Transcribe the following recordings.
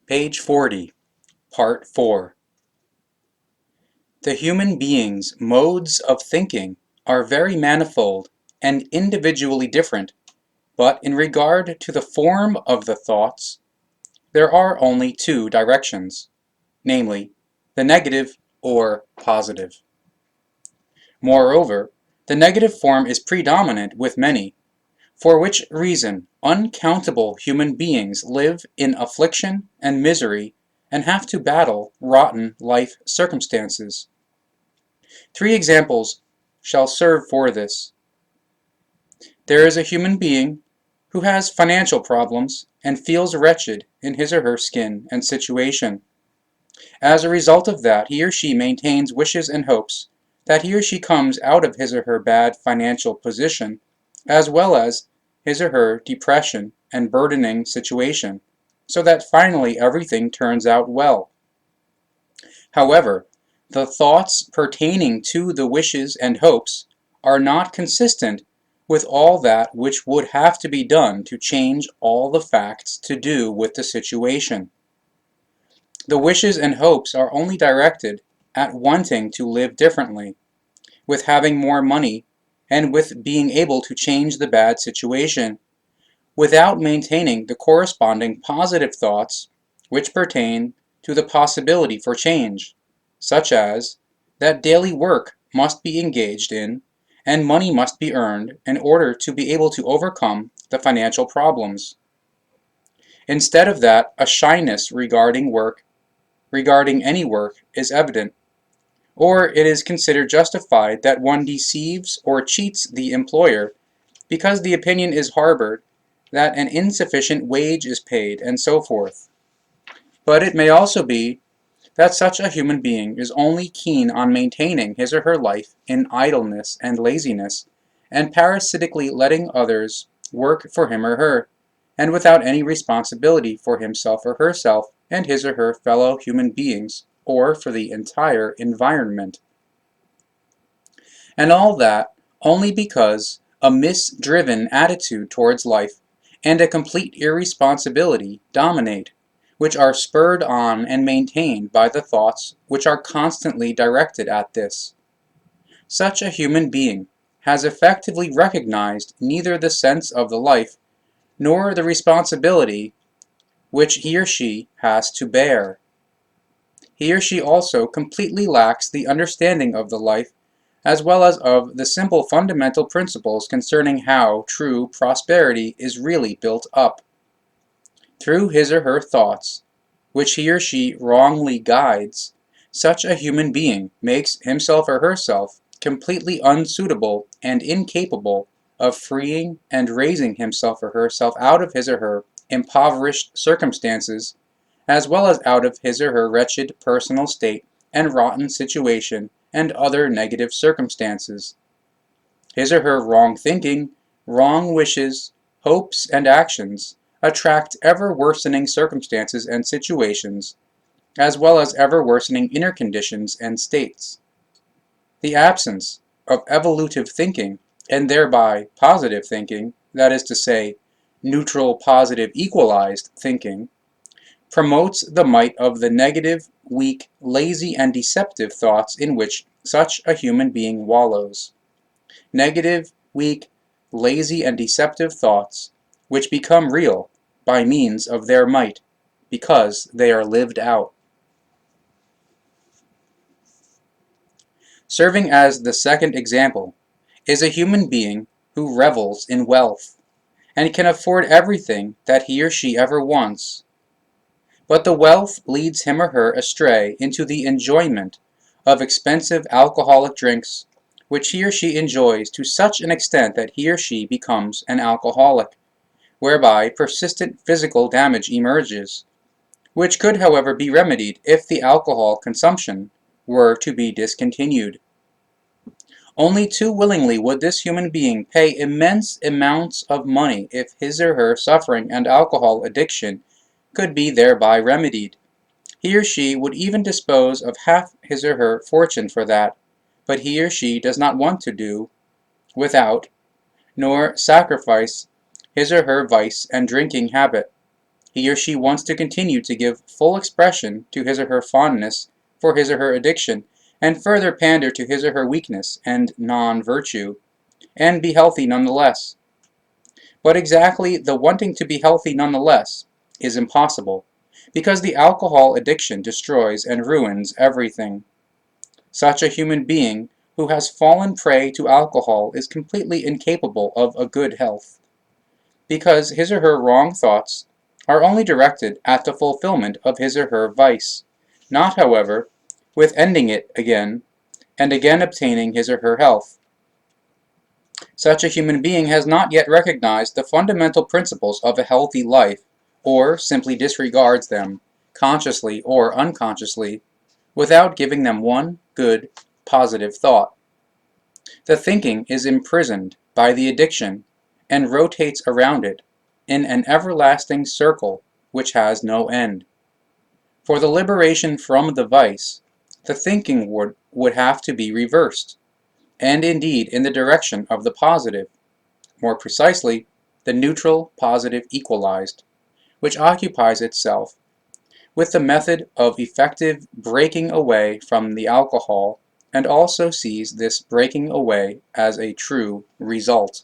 Page 40, Part 4. The human being's modes of thinking are very manifold and individually different, but in regard to the form of the thoughts, there are only two directions, namely, the negative or positive. Moreover, the negative form is predominant with many, for which reason uncountable human beings live in affliction and misery and have to battle rotten life circumstances. 3 examples shall serve for this. There is a human being who has financial problems and feels wretched in his or her skin and situation. As a result of that, he or she maintains wishes and hopes that he or she comes out of his or her bad financial position, as well as his or her depression and burdening situation, so that finally everything turns out well. However, the thoughts pertaining to the wishes and hopes are not consistent with all that which would have to be done to change all the facts to do with the situation. The wishes and hopes are only directed at wanting to live differently, with having more money, and with being able to change the bad situation, without maintaining the corresponding positive thoughts which pertain to the possibility for change, such as that daily work must be engaged in and money must be earned in order to be able to overcome the financial problems. Instead of that, a shyness regarding any work is evident, or it is considered justified that one deceives or cheats the employer because the opinion is harbored that an insufficient wage is paid, and so forth. But it may also be that such a human being is only keen on maintaining his or her life in idleness and laziness, and parasitically letting others work for him or her, and without any responsibility for himself or herself and his or her fellow human beings, or for the entire environment. And all that only because a misdriven attitude towards life and a complete irresponsibility dominate, which are spurred on and maintained by the thoughts which are constantly directed at this. Such a human being has effectively recognized neither the sense of the life nor the responsibility which he or she has to bear. He or she also completely lacks the understanding of the life as well as of the simple fundamental principles concerning how true prosperity is really built up. Through his or her thoughts, which he or she wrongly guides, such a human being makes himself or herself completely unsuitable and incapable of freeing and raising himself or herself out of his or her impoverished circumstances, as well as out of his or her wretched personal state and rotten situation and other negative circumstances. His or her wrong thinking, wrong wishes, hopes, and actions attract ever worsening circumstances and situations, as well as ever worsening inner conditions and states. The absence of evolutive thinking, and thereby positive thinking, that is to say, neutral, positive, equalized thinking, promotes the might of the negative, weak, lazy, and deceptive thoughts in which such a human being wallows. Negative, weak, lazy, and deceptive thoughts, which become real by means of their might, because they are lived out. Serving as the second example is a human being who revels in wealth, and can afford everything that he or she ever wants. But the wealth leads him or her astray into the enjoyment of expensive alcoholic drinks, which he or she enjoys to such an extent that he or she becomes an alcoholic, whereby persistent physical damage emerges, which could however be remedied if the alcohol consumption were to be discontinued. Only too willingly would this human being pay immense amounts of money if his or her suffering and alcohol addiction could be thereby remedied. He or she would even dispose of half his or her fortune for that, but he or she does not want to do without, nor sacrifice his or her vice and drinking habit. He or she wants to continue to give full expression to his or her fondness for his or her addiction, and further pander to his or her weakness and non-virtue, and be healthy nonetheless. But exactly the wanting to be healthy nonetheless is impossible, because the alcohol addiction destroys and ruins everything. Such a human being who has fallen prey to alcohol is completely incapable of a good health, because his or her wrong thoughts are only directed at the fulfillment of his or her vice, not, however, with ending it again and again obtaining his or her health. Such a human being has not yet recognized the fundamental principles of a healthy life, or simply disregards them, consciously or unconsciously, without giving them one good, positive thought. The thinking is imprisoned by the addiction and rotates around it in an everlasting circle which has no end. For the liberation from the vice, the thinking would have to be reversed, and indeed in the direction of the positive, more precisely, the neutral positive equalized, which occupies itself with the method of effective breaking away from the alcohol, and also sees this breaking away as a true result.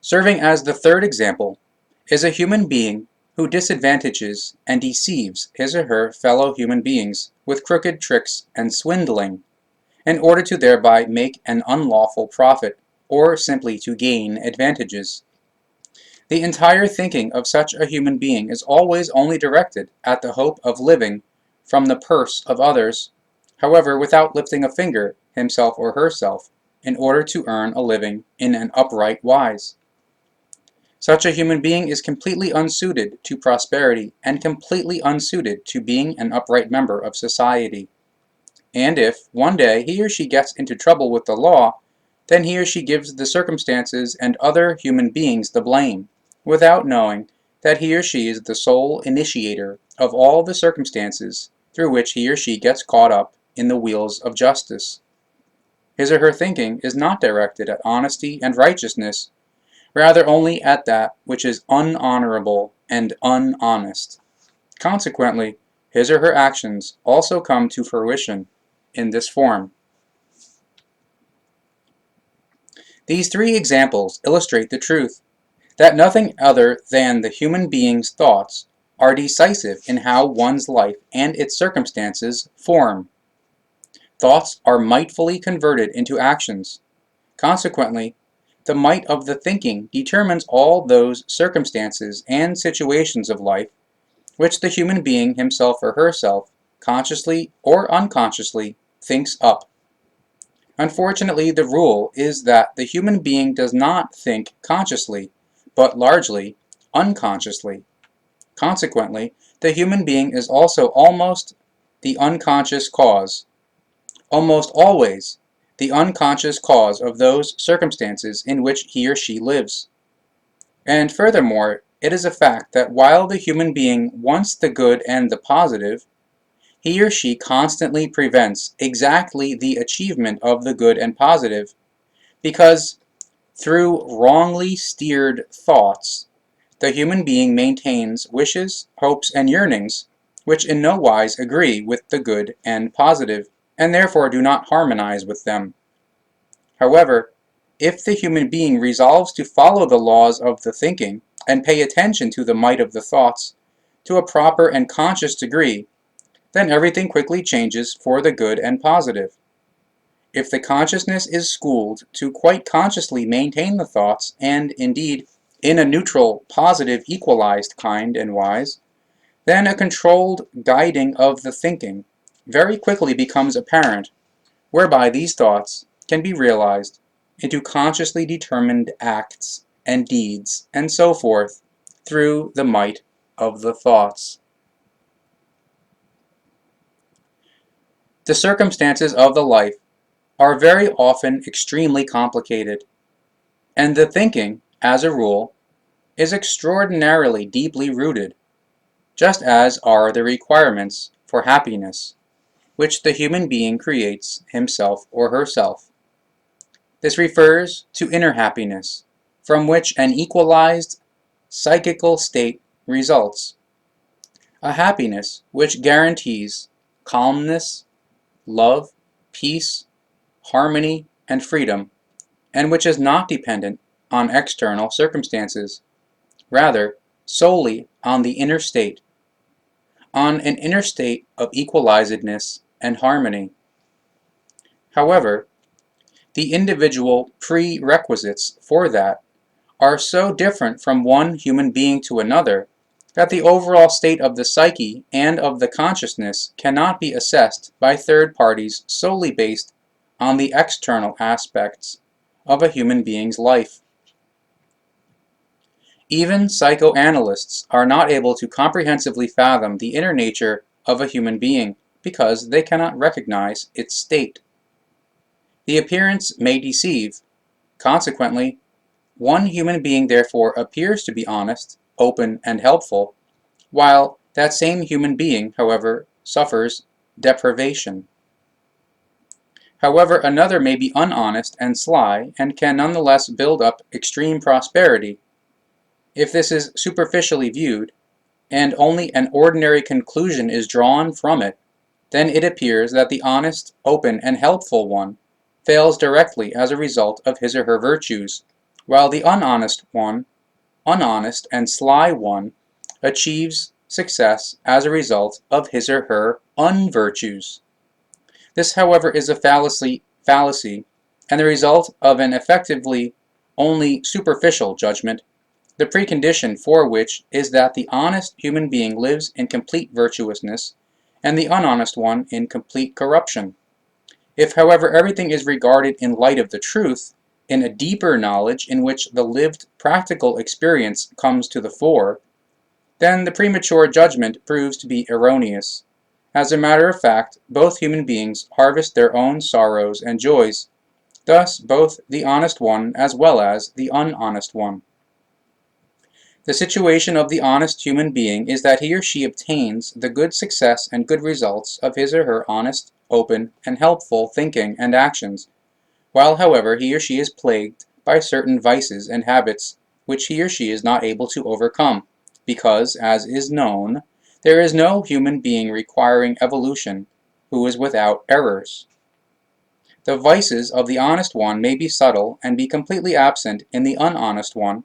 Serving as the third example is a human being who disadvantages and deceives his or her fellow human beings with crooked tricks and swindling, in order to thereby make an unlawful profit, or simply to gain advantages. The entire thinking of such a human being is always only directed at the hope of living from the purse of others, however, without lifting a finger, himself or herself, in order to earn a living in an upright wise. Such a human being is completely unsuited to prosperity and completely unsuited to being an upright member of society. And if, one day, he or she gets into trouble with the law, then he or she gives the circumstances and other human beings the blame, without knowing that he or she is the sole initiator of all the circumstances through which he or she gets caught up in the wheels of justice. His or her thinking is not directed at honesty and righteousness, rather only at that which is unhonorable and unhonest. Consequently, his or her actions also come to fruition in this form. These three examples illustrate the truth that nothing other than the human being's thoughts are decisive in how one's life and its circumstances form. Thoughts are mightfully converted into actions. Consequently, the might of the thinking determines all those circumstances and situations of life which the human being himself or herself, consciously or unconsciously, thinks up. Unfortunately, the rule is that the human being does not think consciously, but largely unconsciously. Consequently, the human being is also almost the unconscious cause, almost always the unconscious cause of those circumstances in which he or she lives. And furthermore, it is a fact that while the human being wants the good and the positive, he or she constantly prevents exactly the achievement of the good and positive, because through wrongly steered thoughts, the human being maintains wishes, hopes, and yearnings which in no wise agree with the good and positive, and therefore do not harmonize with them. However, if the human being resolves to follow the laws of the thinking, and pay attention to the might of the thoughts, to a proper and conscious degree, then everything quickly changes for the good and positive. If the consciousness is schooled to quite consciously maintain the thoughts, and, indeed, in a neutral, positive, equalized kind and wise, then a controlled guiding of the thinking very quickly becomes apparent, whereby these thoughts can be realized into consciously determined acts and deeds, and so forth, through the might of the thoughts. The circumstances of the life are very often extremely complicated, and the thinking, as a rule, is extraordinarily deeply rooted, just as are the requirements for happiness, which the human being creates himself or herself. This refers to inner happiness, from which an equalized psychical state results. A happiness which guarantees calmness, love, peace, harmony, and freedom, and which is not dependent on external circumstances, rather solely on the inner state, on an inner state of equalizedness and harmony. However, the individual prerequisites for that are so different from one human being to another that the overall state of the psyche and of the consciousness cannot be assessed by third parties solely based on the external aspects of a human being's life. Even psychoanalysts are not able to comprehensively fathom the inner nature of a human being because they cannot recognize its state. The appearance may deceive. Consequently, one human being therefore appears to be honest, open, and helpful, while that same human being, however, suffers deprivation. However, another may be unhonest and sly and can nonetheless build up extreme prosperity. If this is superficially viewed, and only an ordinary conclusion is drawn from it, then it appears that the honest, open, and helpful one fails directly as a result of his or her virtues, while the unhonest and sly one, achieves success as a result of his or her unvirtues. This, however, is a fallacy, and the result of an effectively only superficial judgment, the precondition for which is that the honest human being lives in complete virtuousness, and the unhonest one in complete corruption. If, however, everything is regarded in light of the truth, in a deeper knowledge in which the lived practical experience comes to the fore, then the premature judgment proves to be erroneous. As a matter of fact, both human beings harvest their own sorrows and joys, thus both the honest one as well as the unhonest one. The situation of the honest human being is that he or she obtains the good success and good results of his or her honest, open, and helpful thinking and actions, while, however, he or she is plagued by certain vices and habits which he or she is not able to overcome, because, as is known, there is no human being requiring evolution who is without errors. The vices of the honest one may be subtle and be completely absent in the unhonest one,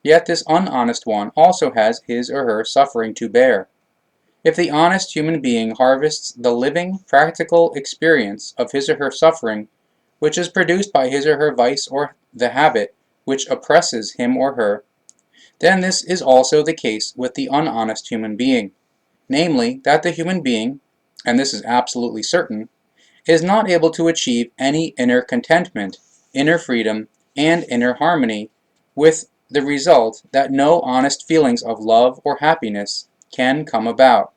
yet this unhonest one also has his or her suffering to bear. If the honest human being harvests the living, practical experience of his or her suffering, which is produced by his or her vice or the habit which oppresses him or her, then this is also the case with the unhonest human being, namely, that the human being, and this is absolutely certain, is not able to achieve any inner contentment, inner freedom, and inner harmony, with the result that no honest feelings of love or happiness can come about,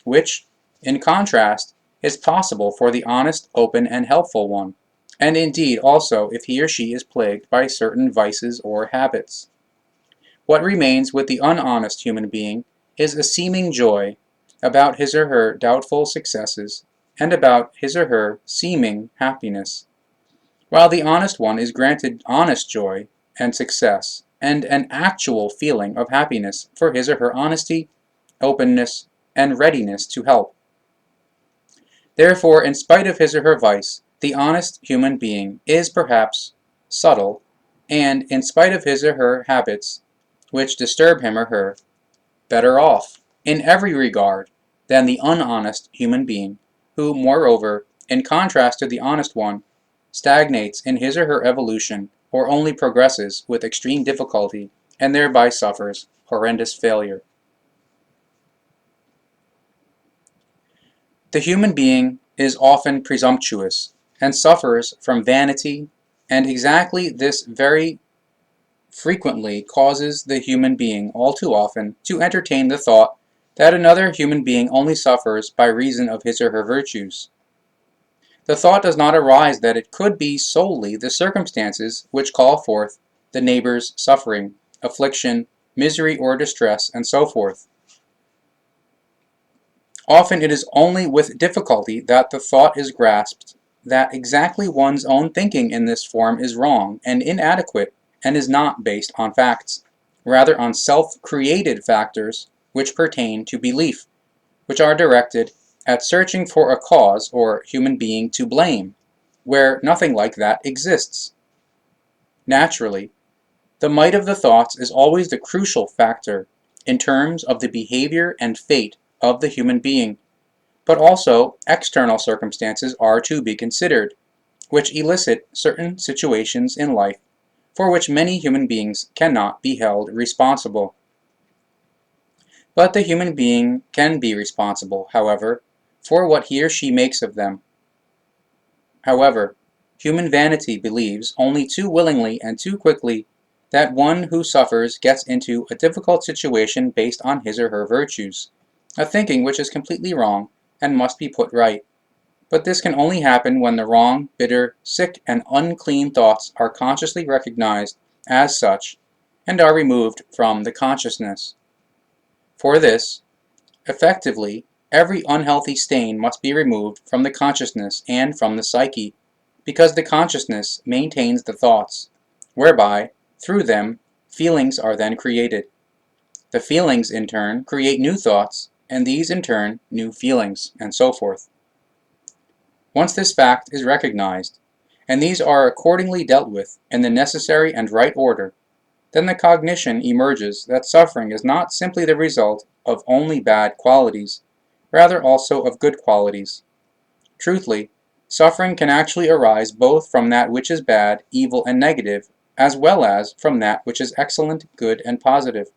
which, in contrast, is possible for the honest, open, and helpful one, and indeed also if he or she is plagued by certain vices or habits. What remains with the unhonest human being is a seeming joy about his or her doubtful successes and about his or her seeming happiness, while the honest one is granted honest joy and success and an actual feeling of happiness for his or her honesty, openness, and readiness to help. Therefore, in spite of his or her vice, the honest human being is perhaps subtle, and in spite of his or her habits, which disturb him or her, better off, in every regard, than the unhonest human being, who, moreover, in contrast to the honest one, stagnates in his or her evolution, or only progresses with extreme difficulty, and thereby suffers horrendous failure. The human being is often presumptuous, and suffers from vanity, and exactly this very frequently causes the human being all too often to entertain the thought that another human being only suffers by reason of his or her virtues. The thought does not arise that it could be solely the circumstances which call forth the neighbor's suffering, affliction, misery or distress, and so forth. Often it is only with difficulty that the thought is grasped that exactly one's own thinking in this form is wrong and inadequate and is not based on facts, rather on self-created factors which pertain to belief, which are directed at searching for a cause or human being to blame, where nothing like that exists. Naturally, the might of the thoughts is always the crucial factor in terms of the behavior and fate of the human being, but also external circumstances are to be considered, which elicit certain situations in life for which many human beings cannot be held responsible. But the human being can be responsible, however, for what he or she makes of them. However, human vanity believes only too willingly and too quickly that one who suffers gets into a difficult situation based on his or her virtues, a thinking which is completely wrong and must be put right. But this can only happen when the wrong, bitter, sick, and unclean thoughts are consciously recognized as such and are removed from the consciousness. For this, effectively, every unhealthy stain must be removed from the consciousness and from the psyche, because the consciousness maintains the thoughts, whereby, through them, feelings are then created. The feelings, in turn, create new thoughts, and these, in turn, new feelings, and so forth. Once this fact is recognized, and these are accordingly dealt with in the necessary and right order, then the cognition emerges that suffering is not simply the result of only bad qualities, rather also of good qualities. Truthfully, suffering can actually arise both from that which is bad, evil, and negative, as well as from that which is excellent, good, and positive.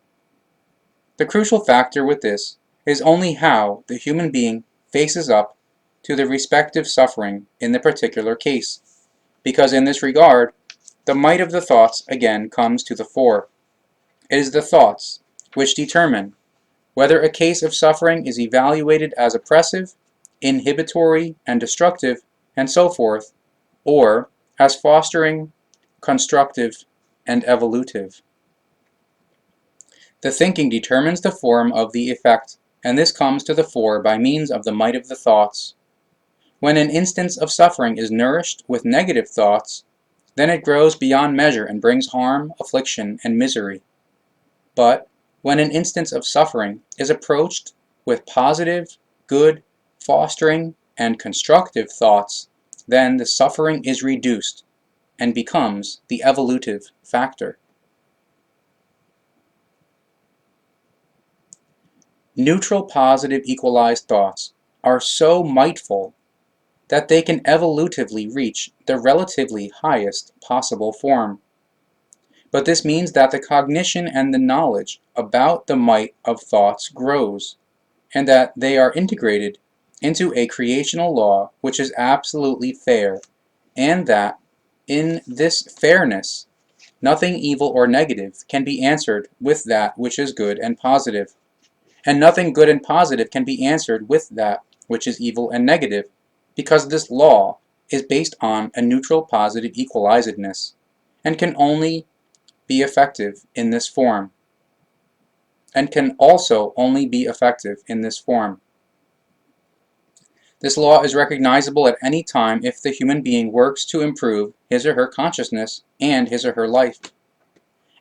The crucial factor with this is only how the human being faces up to the respective suffering in the particular case, because in this regard, the might of the thoughts again comes to the fore. It is the thoughts which determine whether a case of suffering is evaluated as oppressive, inhibitory, and destructive, and so forth, or as fostering, constructive, and evolutive. The thinking determines the form of the effect, and this comes to the fore by means of the might of the thoughts. When an instance of suffering is nourished with negative thoughts, then it grows beyond measure and brings harm, affliction, and misery. But when an instance of suffering is approached with positive, good, fostering, and constructive thoughts, then the suffering is reduced and becomes the evolutive factor. Neutral positive equalized thoughts are so mightful that they can evolutively reach the relatively highest possible form. But this means that the cognition and the knowledge about the might of thoughts grows, and that they are integrated into a creational law which is absolutely fair, and that, in this fairness, nothing evil or negative can be answered with that which is good and positive, and nothing good and positive can be answered with that which is evil and negative, because this law is based on a neutral positive equalizedness, and can only be effective in this form, and can also only be effective in this form. This law is recognizable at any time if the human being works to improve his or her consciousness and his or her life.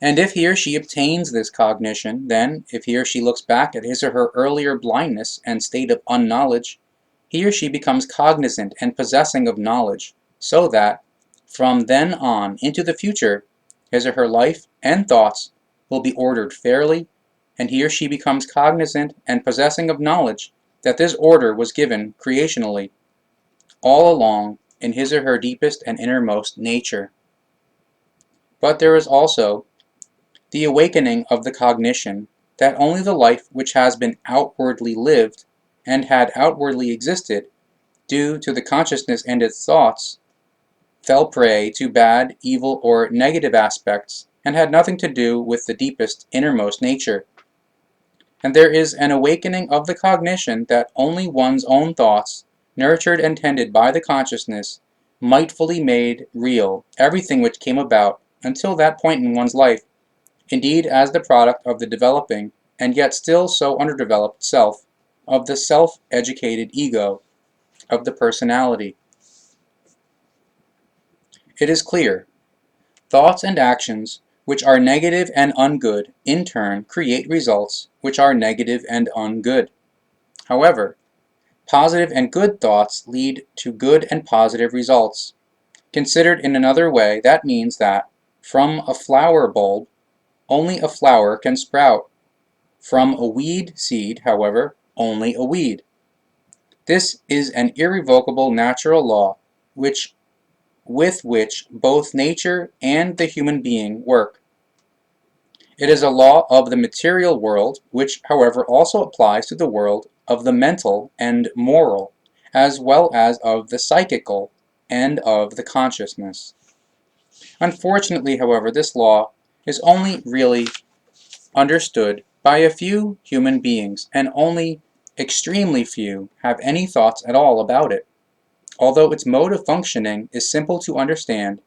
And if he or she obtains this cognition, then, if he or she looks back at his or her earlier blindness and state of unknowledge, he or she becomes cognizant and possessing of knowledge, so that, from then on into the future, his or her life and thoughts will be ordered fairly, and he or she becomes cognizant and possessing of knowledge that this order was given creationally, all along in his or her deepest and innermost nature. But there is also the awakening of the cognition that only the life which has been outwardly lived and had outwardly existed, due to the consciousness and its thoughts, fell prey to bad, evil, or negative aspects, and had nothing to do with the deepest, innermost nature. And there is an awakening of the cognition that only one's own thoughts, nurtured and tended by the consciousness, mightfully made real everything which came about until that point in one's life, indeed as the product of the developing, and yet still so underdeveloped self, of the self-educated ego, of the personality. It is clear, thoughts and actions which are negative and ungood, in turn create results which are negative and ungood. However, positive and good thoughts lead to good and positive results. Considered in another way, that means that from a flower bulb, only a flower can sprout. From a weed seed, however, only a weed. This is an irrevocable natural law with which both nature and the human being work. It is a law of the material world, which, however, also applies to the world of the mental and moral, as well as of the psychical and of the consciousness. Unfortunately, however, this law is only really understood by a few human beings, and only extremely few have any thoughts at all about it, although its mode of functioning is simple to understand,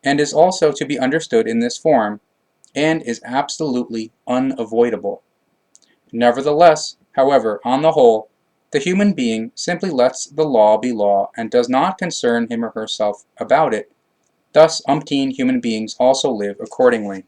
and is also to be understood in this form, and is absolutely unavoidable. Nevertheless, however, on the whole, the human being simply lets the law be law and does not concern him or herself about it. Thus umpteen human beings also live accordingly.